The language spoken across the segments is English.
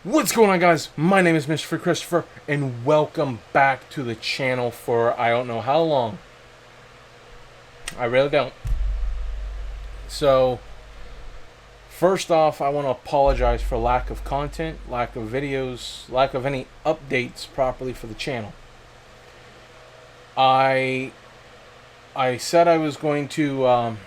What's going on, guys? My name is Mr. Christopher, and welcome back to the channel for I don't know how long. I really don't. So, first off, I want to apologize for lack of content, lack of videos, lack of any updates properly for the channel. I said I was going to.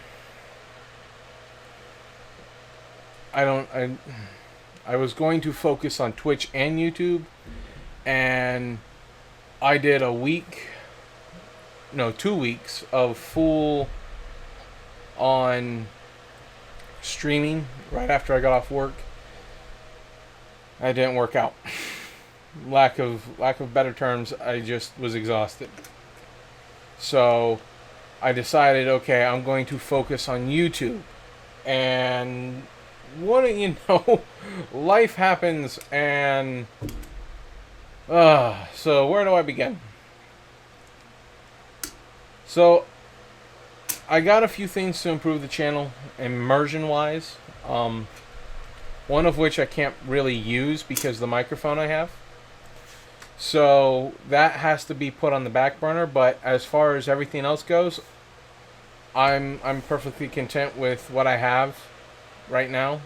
I was going to focus on Twitch and YouTube, and I did 2 weeks of full on streaming right after I got off work. I didn't work out. lack of better terms, I just was exhausted. So I decided, okay, I'm going to focus on YouTube. And wouldn't you know, life happens, and so where do I begin? So I got a few things to improve the channel immersion wise, one of which I can't really use because of the microphone I have, so that has to be put on the back burner. But as far as everything else goes, I'm perfectly content with what I have right now.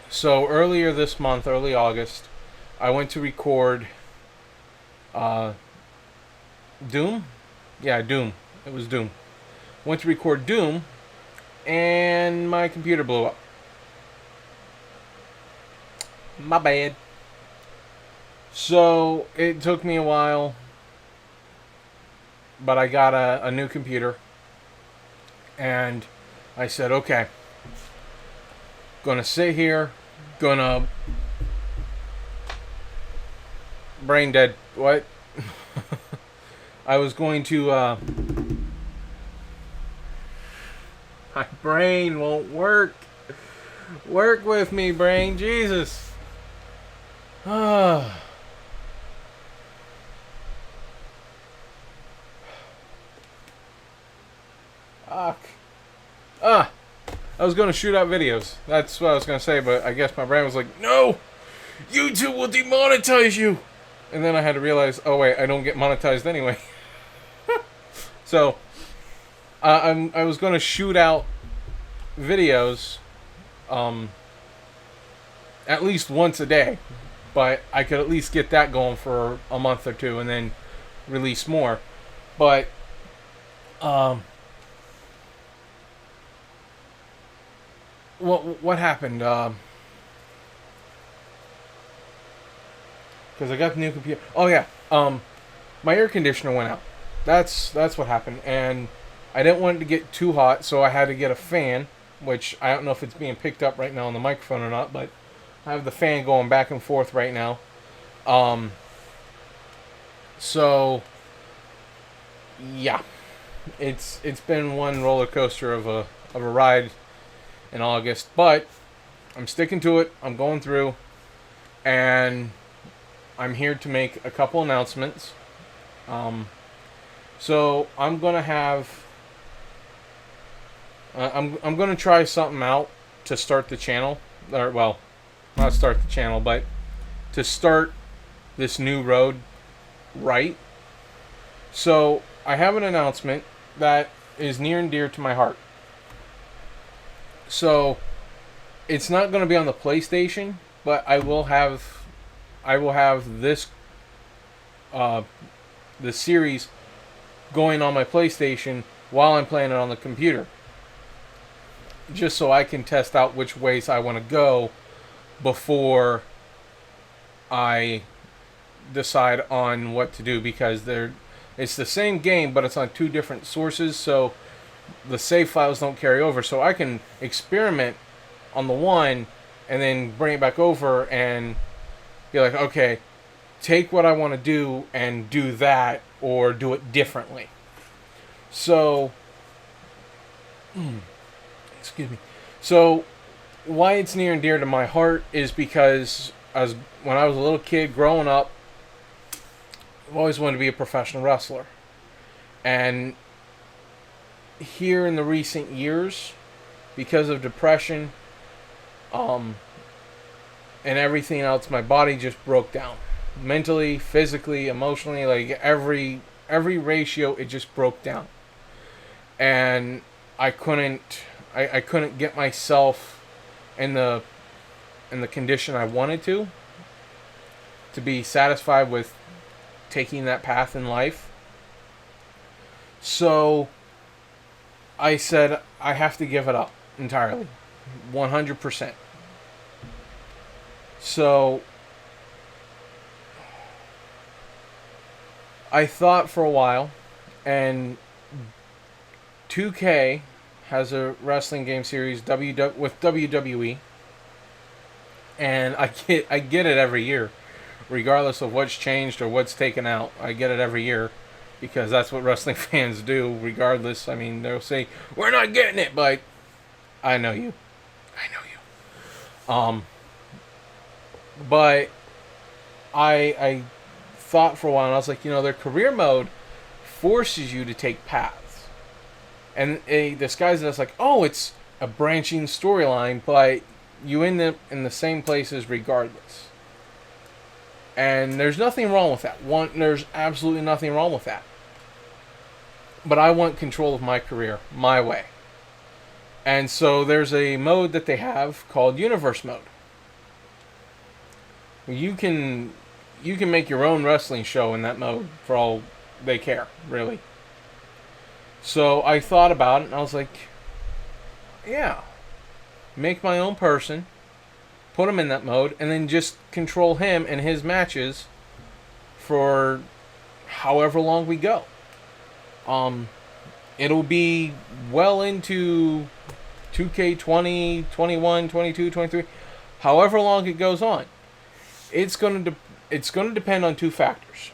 So earlier this month, early August, I went to record Doom. Yeah, Doom. It was Doom. Went to record Doom, and my computer blew up. My bad. So it took me a while, but I got a new computer, and I said, okay, gonna sit here, gonna brain dead. What? I was going to my brain won't work. Work with me, brain. Jesus. I was going to shoot out videos. That's what I was going to say, but I guess my brain was like, no! YouTube will demonetize you! And then I had to realize, oh wait, I don't get monetized anyway. So, I was going to shoot out videos at least once a day. But I could at least get that going for a month or two and then release more. But, what happened? Because I got the new computer. Oh yeah, my air conditioner went out. That's what happened, and I didn't want it to get too hot, so I had to get a fan, which I don't know if it's being picked up right now on the microphone or not, but I have the fan going back and forth right now. So yeah, it's been one roller coaster of a ride in August, but I'm sticking to it. I'm going through, and I'm here to make a couple announcements. So I'm gonna have I'm gonna try something out to start the channel, or well, not start the channel, but to start this new road right. So I have an announcement that is near and dear to my heart. So it's not going to be on the PlayStation, but I will have this the series going on my PlayStation while I'm playing it on the computer, just so I can test out which ways I want to go before I decide on what to do, because it's the same game, but it's on two different sources, so the save files don't carry over. So I can experiment on the one and then bring it back over and be like, okay, take what I want to do and do that, or do it differently. So, excuse me. So, why it's near and dear to my heart is because when I was a little kid growing up, I've always wanted to be a professional wrestler. And here in the recent years, because of depression, and everything else, my body just broke down. Mentally, physically, emotionally, like every ratio, it just broke down. And I couldn't get myself in the condition I wanted to be satisfied with taking that path in life. So I said I have to give it up entirely, 100%. So I thought for a while, and 2K has a wrestling game series with WWE, and I get it every year, regardless of what's changed or what's taken out. I get it every year because that's what wrestling fans do. Regardless, I mean, they'll say we're not getting it, but I know you. But I thought for a while, and I was like, their career mode forces you to take paths, and disguises it as like, oh, it's a branching storyline, but you end up in the same places regardless. And there's nothing wrong with that. There's absolutely nothing wrong with that. But I want control of my career my way. And so there's a mode that they have called Universe Mode. You can make your own wrestling show in that mode for all they care, really. So I thought about it, and I was like, yeah, make my own person, put him in that mode, and then just control him and his matches for however long we go. It'll be well into 2K20, 21, 22, 23, however long it goes on. It's going to depend on two factors.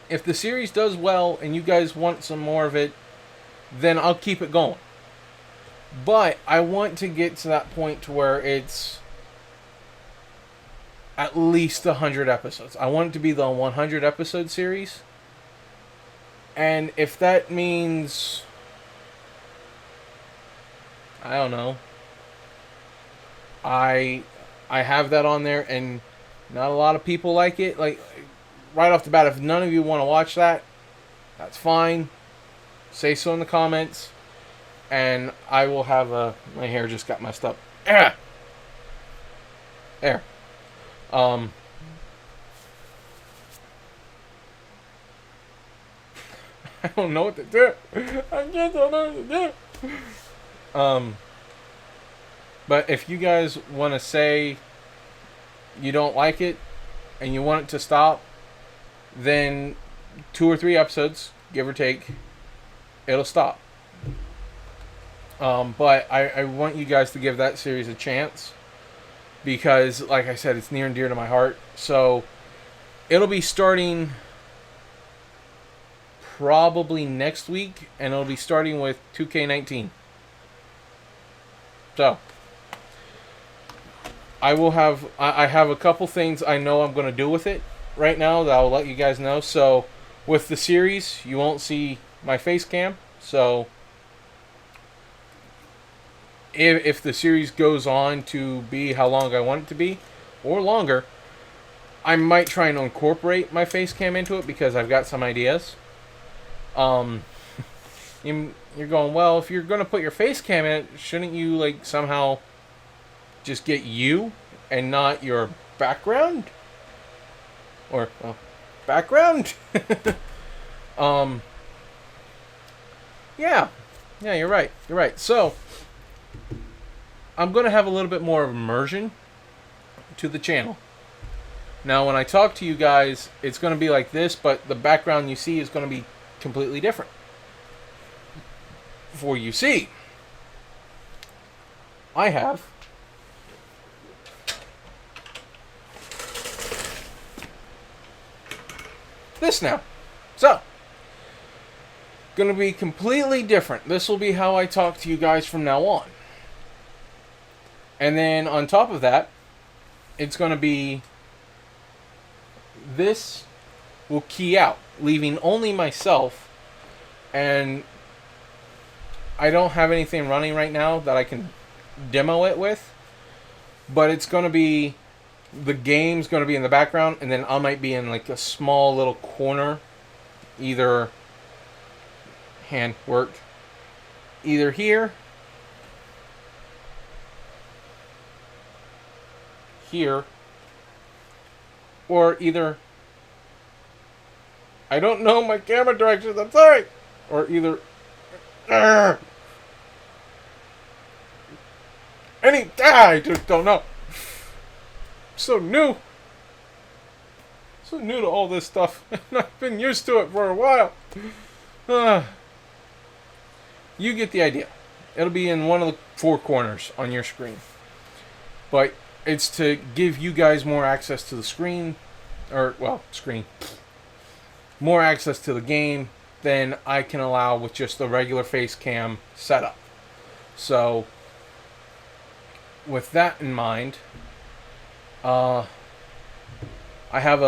If the series does well and you guys want some more of it, then I'll keep it going. But I want to get to that point to where it's at least 100 episodes. I want it to be the 100 episode series. And if that means, I don't know, I have that on there, and not a lot of people like it. Like, right off the bat, if none of you want to watch that, that's fine. Say so in the comments, and I will have my hair just got messed up. There. I don't know what to do. I just don't know what to do. But if you guys want to say you don't like it and you want it to stop, then 2 or 3 episodes, give or take, it'll stop. But I want you guys to give that series a chance because, like I said, it's near and dear to my heart. So it'll be starting probably next week, and it'll be starting with 2K19. So I have a couple things I know I'm going to do with it right now that I'll let you guys know. So with the series, you won't see my face cam. So if the series goes on to be how long I want it to be, or longer, I might try and incorporate my face cam into it because I've got some ideas. You're going, well, if you're going to put your face cam in it, shouldn't you like somehow just get you and not your background? Or, well, background? Yeah, you're right. So I'm going to have a little bit more immersion to the channel. Now, when I talk to you guys, it's going to be like this, but the background you see is going to be completely different. For you see, I have this now. So, going to be completely different. This will be how I talk to you guys from now on. And then on top of that, it's going to be, this will key out, leaving only myself, and I don't have anything running right now that I can demo it with. but it's going to be, the game's going to be in the background, and then I might be in like a small little corner, either hand work, either here, here, or either, I don't know my camera directions, I'm sorry, or either, I just don't know. So new to all this stuff, and I've been used to it for a while. You get the idea. It'll be in one of the four corners on your screen, but it's to give you guys more access to the screen, more access to the game than I can allow with just the regular face cam setup. So with that in mind, I have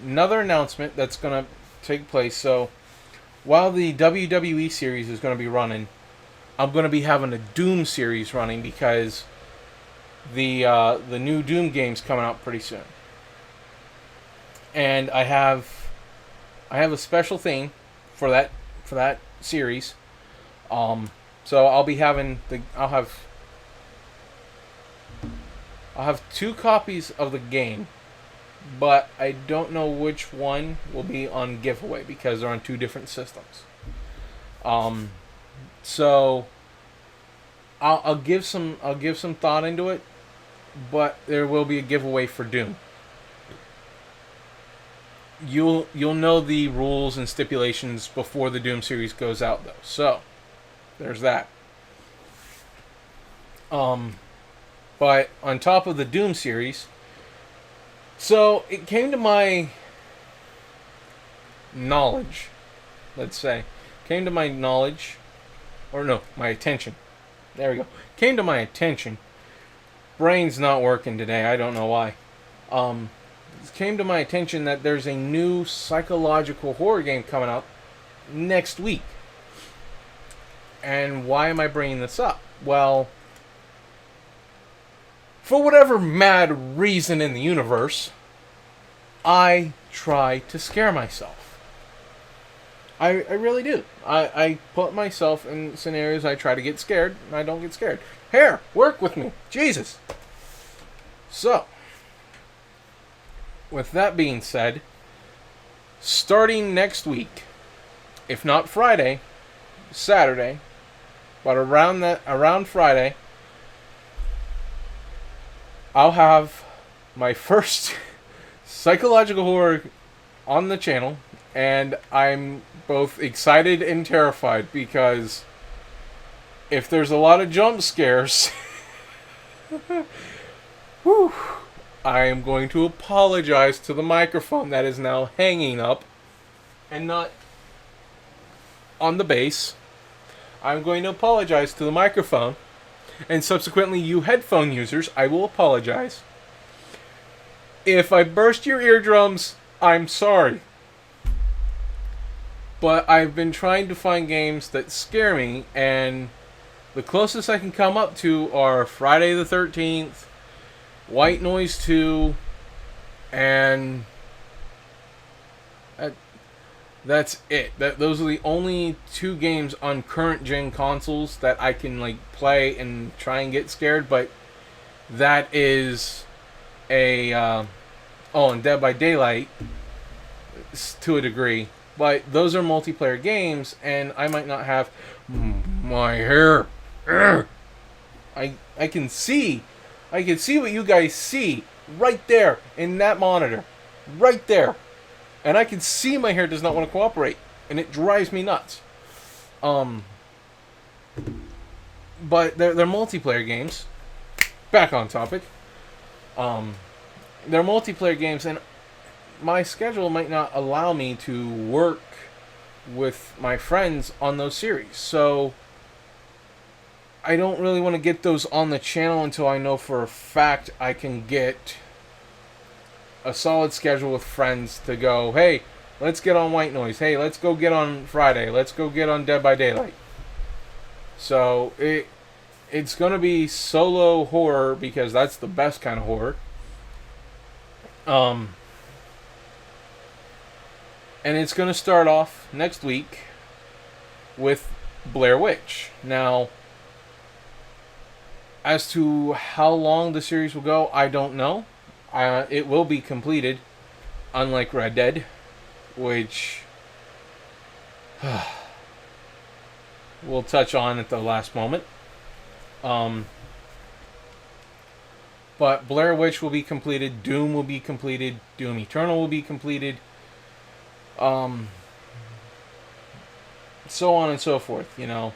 another announcement that's going to take place. So while the WWE series is going to be running, I'm going to be having a Doom series running because the new Doom game's coming out pretty soon, and I have a special thing for that series. So I'll have 2 copies of the game, but I don't know which one will be on giveaway because they're on 2 different systems. So I'll give some thought into it, but there will be a giveaway for Doom. You'll know the rules and stipulations before the Doom series goes out, though. So there's that. But on top of the Doom series, so it came to my knowledge, my attention. There we go. Came to my attention. Brain's not working today. I don't know why. It came to my attention that there's a new psychological horror game coming out next week. And why am I bringing this up? Well, for whatever mad reason in the universe, I try to scare myself. I really do. I put myself in scenarios I try to get scared, and I don't get scared. Here, work with me. Jesus. So, with that being said, starting next week, if not Friday, Saturday, but around Friday, I'll have my first psychological horror on the channel, and I'm both excited and terrified because if there's a lot of jump scares, whew, I am going to apologize to the microphone that is now hanging up and not on the base. I'm going to apologize to the microphone, and subsequently you headphone users, I will apologize. If I burst your eardrums, I'm sorry. But I've been trying to find games that scare me, and the closest I can come up to are Friday the 13th, White Noise 2, and that's it. Those are the only 2 games on current gen consoles that I can play and try and get scared. But that is and Dead by Daylight to a degree. But those are multiplayer games, and I might not have my hair. I can see what you guys see right there in that monitor, right there, and I can see my hair does not want to cooperate, and it drives me nuts. But they're multiplayer games. Back on topic. They're multiplayer games, and my schedule might not allow me to work with my friends on those series. So I don't really want to get those on the channel until I know for a fact I can get a solid schedule with friends to go, hey, let's get on White Noise. Hey, let's go get on Friday. Let's go get on Dead by Daylight. So it's going to be solo horror because that's the best kind of horror. Um, and it's going to start off next week with Blair Witch. Now, as to how long the series will go, I don't know. It will be completed, unlike Red Dead, which we'll touch on at the last moment. But Blair Witch will be completed, Doom will be completed, Doom Eternal will be completed, so on and so forth, you know.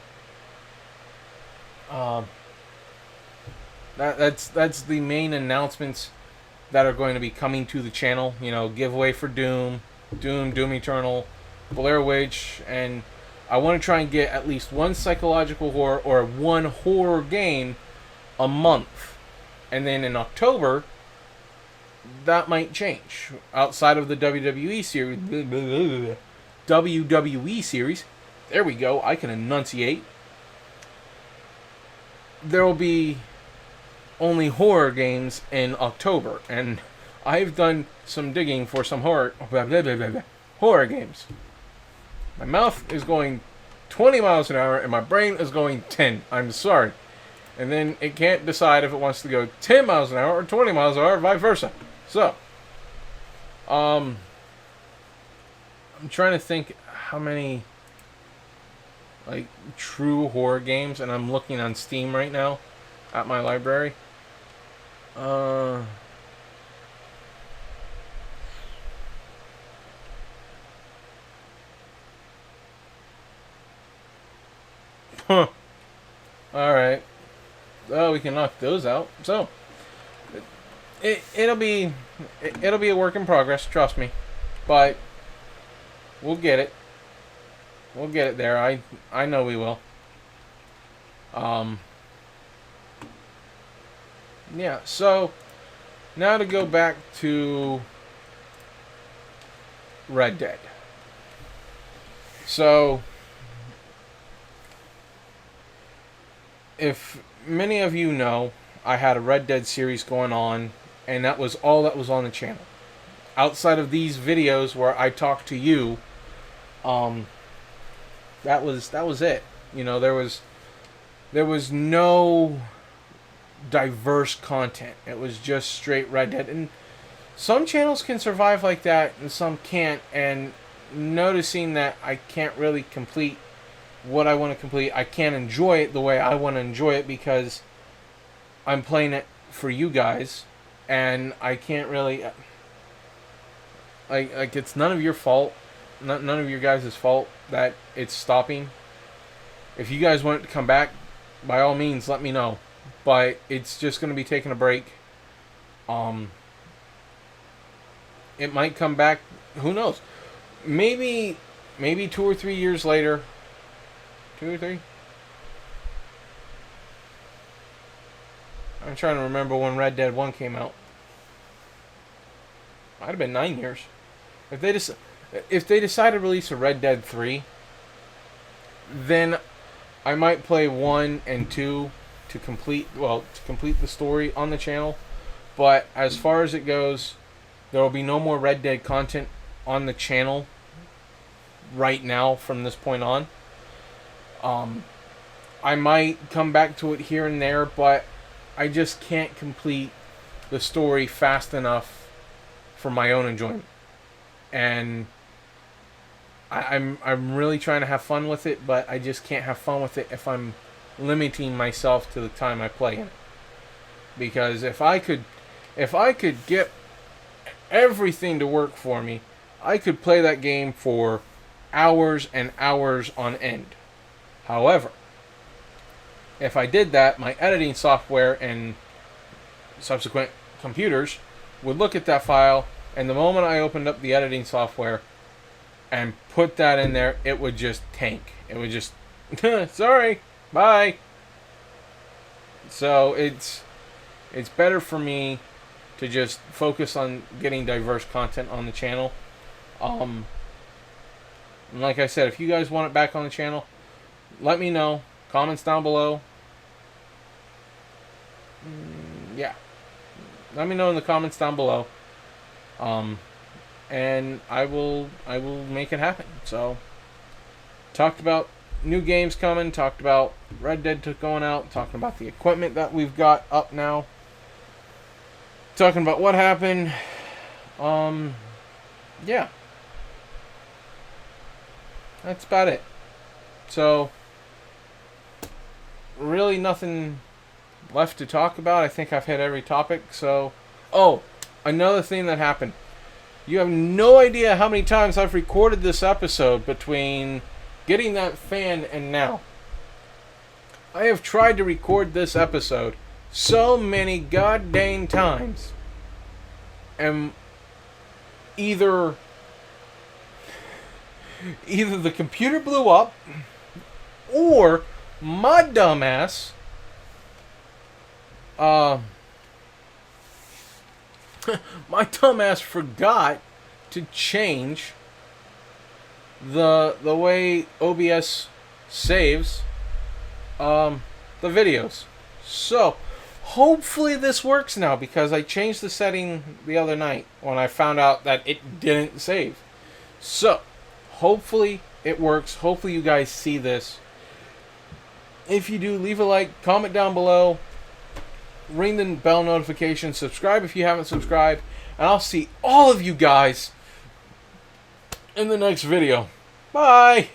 That's the main announcements that are going to be coming to the channel. You know, giveaway for Doom Eternal, Blair Witch, and I want to try and get at least one psychological horror or one horror game a month. And then in October, that might change. Outside of the WWE series, there we go, I can enunciate. There will be only horror games in October, and I've done some digging for some horror games. My mouth is going 20 miles an hour and my brain is going 10. I'm sorry. And then it can't decide if it wants to go 10 miles an hour or 20 miles an hour or vice versa. So, I'm trying to think how many like true horror games, and I'm looking on Steam right now at my library. Huh. Alright. Oh, we can knock those out. So, it'll be a work in progress, trust me. But we'll get it. We'll get it there. I know we will. Yeah, so now to go back to Red Dead. So, if many of you know, I had a Red Dead series going on, and that was all that was on the channel. Outside of these videos where I talk to you, that was it. You know, there was no diverse content. It was just straight Red Dead, and some channels can survive like that and some can't. And noticing that I can't really complete what I want to complete, I can't enjoy it the way I want to enjoy it because I'm playing it for you guys, and I can't really like it's none of your fault, none of your guys' fault that it's stopping. If you guys want it to come back, by all means let me know. But it's just going to be taking a break. It might come back. Who knows? Maybe 2 or 3 years later. 2 or 3? I'm trying to remember when Red Dead 1 came out. Might have been 9 years. If they decide to release a Red Dead 3, then I might play 1 and 2 to complete the story on the channel. But as far as it goes, there will be no more Red Dead content on the channel right now from this point on. I might come back to it here and there, but I just can't complete the story fast enough for my own enjoyment. And I'm really trying to have fun with it, but I just can't have fun with it if I'm limiting myself to the time I play in it. Because if I could get everything to work for me, I could play that game for hours and hours on end. However, if I did that, my editing software and subsequent computers would look at that file, and the moment I opened up the editing software and put that in there, it would just tank. It would just, sorry, bye. So it's better for me to just focus on getting diverse content on the channel. And like I said, if you guys want it back on the channel, let me know. Comments down below. Yeah. Let me know in the comments down below. And I will make it happen. So, talked about new games coming, talked about Red Dead going out, talking about the equipment that we've got up now, talking about what happened. Yeah. That's about it. So, really nothing left to talk about. I think I've hit every topic. So, oh, another thing that happened. You have no idea how many times I've recorded this episode between getting that fan and now. I have tried to record this episode so many goddamn times. And either the computer blew up, or my dumbass forgot to change the way OBS saves the videos. So hopefully this works now, because I changed the setting the other night when I found out that it didn't save. So hopefully it works. Hopefully you guys see this. If you do, leave a like, comment down below, ring the bell notification, subscribe if you haven't subscribed, and I'll see all of you guys in the next video. Bye!